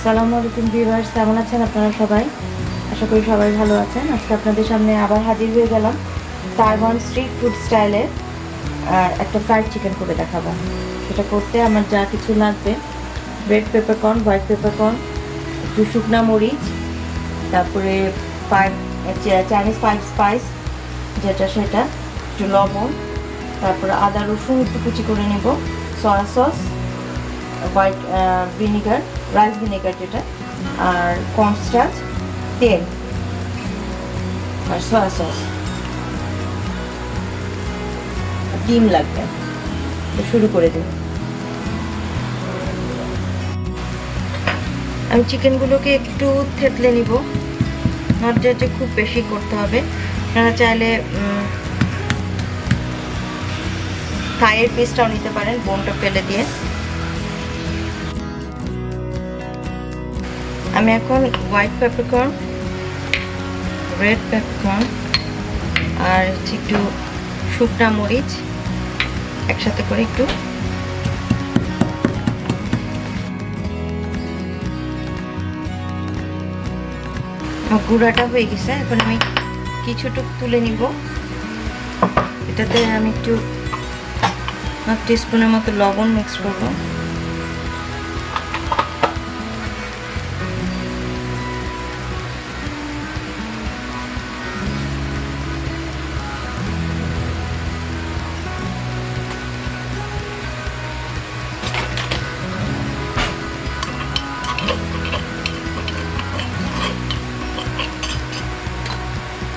আসসালামুআলাইকুম viewers, কেমন আছেন আপনারা সবাই? আশা করি সবাই ভালো আছেন। আজকে আপনাদের সামনে আবার হাজির হয়ে গেলাম তাইওয়ান স্ট্রিট ফুড স্টাইলে একটা ফ্রাইড চিকেন করে দেখাবো। সেটা করতে আমার যা কিছু লাগবে: রেড পেপারকর্ন, হোয়াইট পেপারকর্ন, একটু শুকনা মরিচ, তারপরে চাইনিজ 5 স্পাইস যেটা সেটা, একটু লবণ, তারপরে আদা রসুন একটু কুচি করে নেব, soya sauce, white vinegar, rice vinegar যেটা, আর কর্নস্টার্চ, তেল আর সয়া সস, ডিম লাগবে। শুরু করে দিই। আমি চিকেনগুলোকে একটু থেতলে নিব, নট যে খুব বেশি করতে হবে। আপনারা চাইলে থাইয়ের পিসটাও নিতে পারেন, বোনটা ফেলে দিয়ে। আমি এখন হোয়াইট পেপারকর্ন, রেড পেপারকর্ন আর একটু শুকনা মরিচ একসাথে করে একটু গুঁড়াটা হয়ে গেছে। এখন আমি কিছুটুকু তুলে নিব। এটাতে আমি একটু 1 টিস্পুনের মতো লবণ মিক্স করব।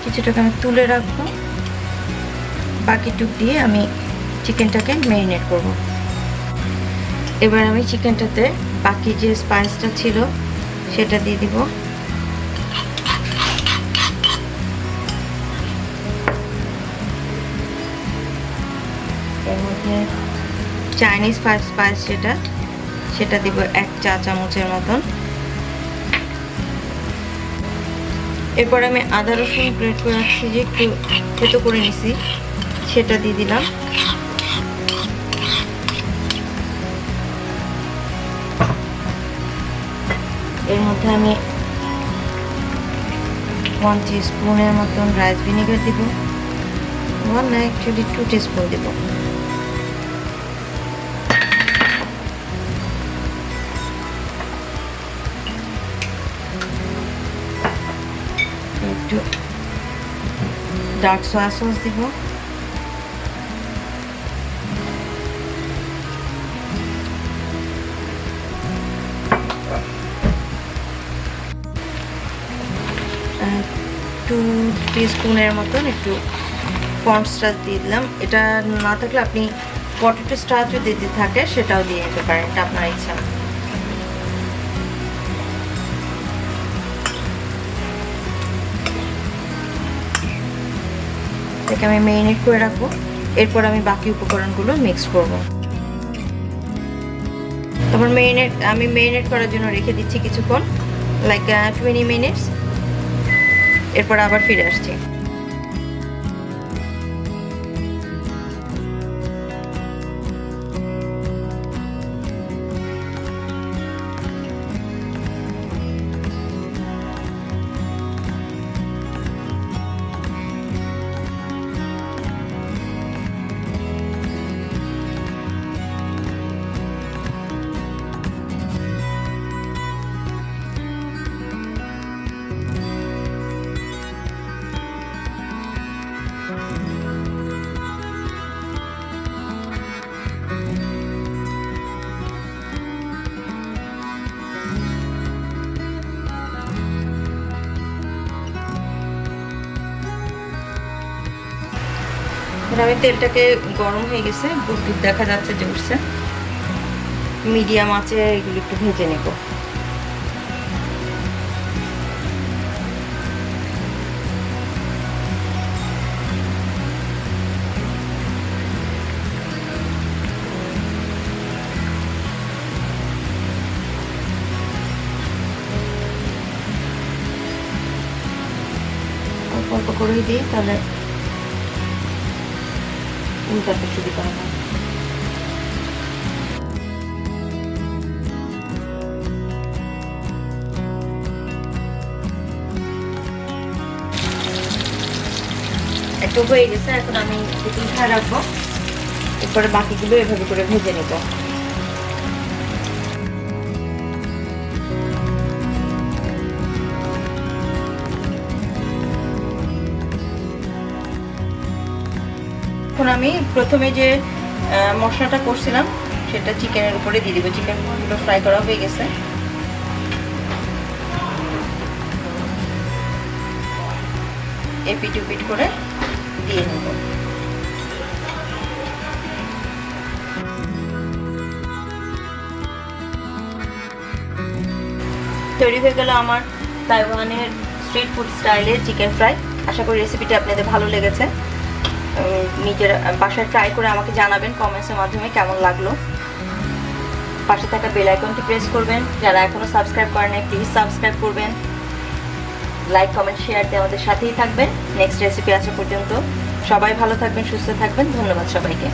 কিছুটাকে আমি তুলে রাখবো, বাকিটুক দিয়ে আমি চিকেনটাকে ম্যারিনেট করব। এবার আমি চিকেনটাতে বাকি যে স্পাইসটা ছিল সেটা দিয়ে দিব। এর মধ্যে চাইনিজ 5 স্পাইস সেটা দিব 1 চা চামচের মতন। এরপর আমি আদা রসুন গ্রেট করে রাখছি, যে একটু থেতো করে নিছি, সেটা দিয়ে দিলাম। এর মধ্যে আমি 1 টিস্পুনের মতন রাইস ভিনেগার দিব, 2 টিস্পুন দিব। একটু ডার্ক সয়া সস দিব, আর 2 টিস্পুনের মতন একটু কর্নস্টার্চ দিয়ে দিলাম। এটা না থাকলে আপনি পটেটো স্টার্চও দিতে থাকে, সেটাও দিয়ে দিতে পারেন, এটা আপনার ইচ্ছা। এটাকে আমি ম্যারিনেট করে রাখবো। এরপর আমি বাকি উপকরণগুলো মিক্স করব। তারপর আমি ম্যারিনেট করার জন্য রেখে দিচ্ছি কিছুক্ষণ, লাইক 20 মিনিটস। এরপর আবার ফিরে আসছি। আমি তেলটাকে গরম হয়ে গেছে, বুদবুদ দেখা যাচ্ছে যে উঠছে। মিডিয়াম আঁচে এগুলো একটু ভেজে নেব। অল্প অল্প করেই দিই, তাহলে উল্টাতে সুবিধা হয়। একটু হয়ে গেছে, এখন আমি একটু উঠায় রাখবো, এরপরে বাকিগুলো এভাবে করে ভেজে নেব। এখন আমি প্রথমে যে মশলাটা করছিলাম সেটা চিকেনের উপরে দিয়ে দিব। চিকেনগুলো ফ্রাই করা হয়ে গেছে, এপিট উপিট করে দিয়ে নেব। তৈরি হয়ে গেল আমার তাইওয়ানের স্ট্রিট ফুড স্টাইলের চিকেন ফ্রাই। আশা করি রেসিপিটা আপনাদের ভালো লেগেছে। নিজের বাসায় ট্রাই করে আমাকে জানাবেন কমেন্টসের মাধ্যমে কেমন লাগলো। পাশে থাকা বেল আইকনটি প্রেস করবেন। যারা এখনো সাবস্ক্রাইব করেন নাই প্লিজ সাবস্ক্রাইব করবেন। লাইক কমেন্ট শেয়ার দিয়ে আমাদের সাথেই থাকবেন। নেক্সট রেসিপি আসা পর্যন্ত সবাই ভালো থাকবেন, সুস্থ থাকবেন। ধন্যবাদ সবাইকে।